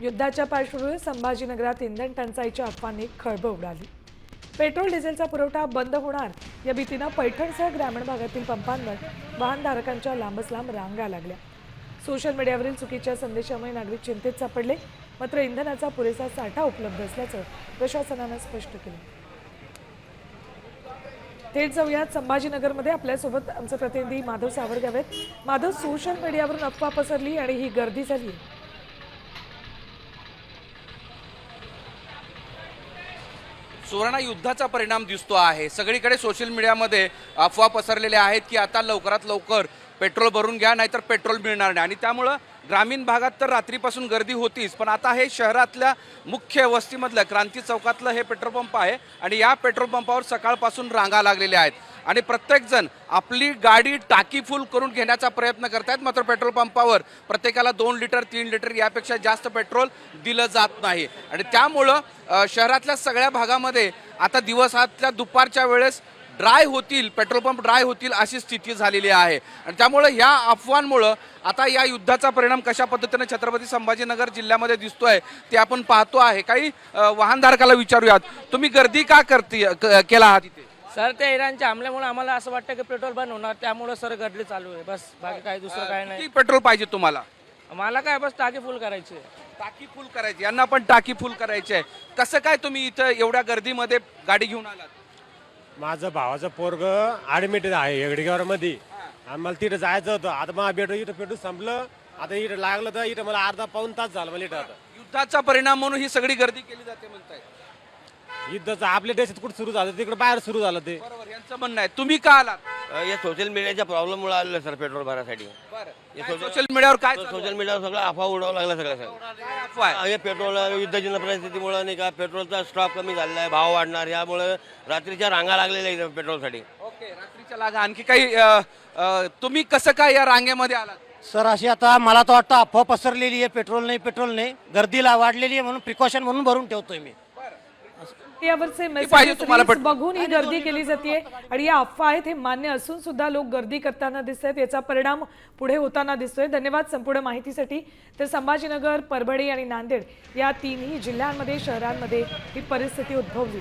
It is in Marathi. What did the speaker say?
युद्धाच्या पार्श्वभूमीवर संभाजीनगरात इंधन टंचाईच्या अफवांनी खळबळ उडाली। पेट्रोल डिझेलचा पुरवठा बंद होणार या भीतीने पैठणसह ग्रामीण भागातील पंपांवर वाहनधारकांच्या लांबच लांब रांगा लागल्या। सोशल मीडियावरील चुकीच्या संदेशामुळे नागरिक चिंतेत सापडले, मात्र इंधनाचा पुरेसा साठा उपलब्ध असल्याचं प्रशासनाने स्पष्ट केलं। थेट जाऊयात संभाजीनगरमध्ये, आपल्यासोबत आमचे प्रतिनिधी माधव सावरगाव आहेत। माधव, सोशल मीडियावरून अफवा पसरली आणि ही गर्दी झाली। सुवर्ण युद्धाचा परिणाम दिसतो आहे। सगळीकडे सोशल मीडियामध्ये अफवा पसरलेल्या आहेत की आता लवकरात लवकर पेट्रोल भरून घ्या, नाहीतर पेट्रोल मिळणार नाही। आणि त्यामुळे ग्रामीण भागात तर रात्रीपासून गर्दी होतीच, पण आता हे शहरातल्या मुख्य वस्तीमधलं क्रांती चौकातलं हे पेट्रोल पंप आहे आणि या पेट्रोल पंपावर सकाळपासून रांगा लागलेल्या आहेत आणि प्रत्येक जण आपली गाडी टाकी फुल करून घेण्याचा प्रयत्न करतात। मात्र पेट्रोल पंपावर प्रत्येकाला 2 लिटर 3 लिटर यापेक्षा जास्त पेट्रोल दिलं जात नाही आणि त्यामुळं शहरातल्या सगळ्या भागामध्ये आता दिवसातल्या दुपारच्या वेळेस ड्राय होतील, पेट्रोल पंप ड्राय होतील अशी स्थिती झालेली आहे। आणि त्यामुळे या अफवांमुळे आता या युद्धाचा परिणाम कशा पद्धतीने छत्रपती संभाजीनगर जिल्ह्यामध्ये दिसतोय ते आपण पाहतो आहे। काही वाहनधारकाला विचारूयात, तुम्ही गर्दी का केला आहात इथे? सर, त्या इराणच्या हमल्यामुळे आम्हाला असं वाटतं की पेट्रोल बंद होणार, त्यामुळे सर गर्दी चालू आहे, बस बाकी काही दुसरं काही नाही। किती पेट्रोल पाहिजे तुम्हाला? मला काय, बस टाकी फुल करायची आहे। टाकी फुल करायची, यांना पण टाकी फुल करायची आहे। कसं काय तुम्ही इथं एवढ्या गर्दीमध्ये गाडी घेऊन आलात? माझं भावाचं पोरग ऍडमिट आहे येगडेगावमध्ये आणि मला तिथं जायचं होतं। आता मला इथं पेट्रोल संपलं, आता इथं लागलं तर इथं मला अर्धा पाऊण तास झाला मला इथं। आता युद्धाचा परिणाम म्हणून ही सगळी गर्दी केली जाते म्हणताय? युद्धाचं आपल्या देशात कुठं सुरू झालं, तिकडे बाहेर सुरू झालं ते। बरोबर, यांचं म्हणणं आहे। तुम्ही का आलात? या सोशल मीडियाच्या प्रॉब्लेममुळे आलेलं सर पेट्रोल भरण्यासाठी। सोशल मीडियावर काय सोशल मीडियावर सगळं अफवा उडवावं लागला सगळं काय अफवा आहे? हे पेट्रोल युद्धजन्य परिस्थितीमुळे नाही का, पेट्रोलचा स्टॉक कमी झालेला आहे, भाव वाढणार, यामुळे रात्रीच्या रांगा लागलेल्या आहेत पेट्रोलसाठी। ओके, रात्रीच्या लागा आणखी काही तुम्ही कसं काय या रांगेमध्ये आलात? सर, अशी आता मला तर वाटतं अफवा पसरलेली आहे, पेट्रोल नाही, गर्दीला वाढलेली आहे म्हणून प्रिकॉशन म्हणून भरून ठेवतोय मी। यावरचे पाहिजे मेसेज तुम्हाला पण. बघून ही गर्दी केली जाते आणि या अफवा आहेत हे मान्य असून सुद्धा लोक गर्दी करताना दिसत आहेत, याचा परिणाम पुढे होताना दिसतोय। धन्यवाद संपूर्ण माहितीसाठी। तर संभाजीनगर, परभणी आणि नांदेड या 3ही जिल्ह्यांमध्ये, शहरांमध्ये ही परिस्थिती उद्भवली।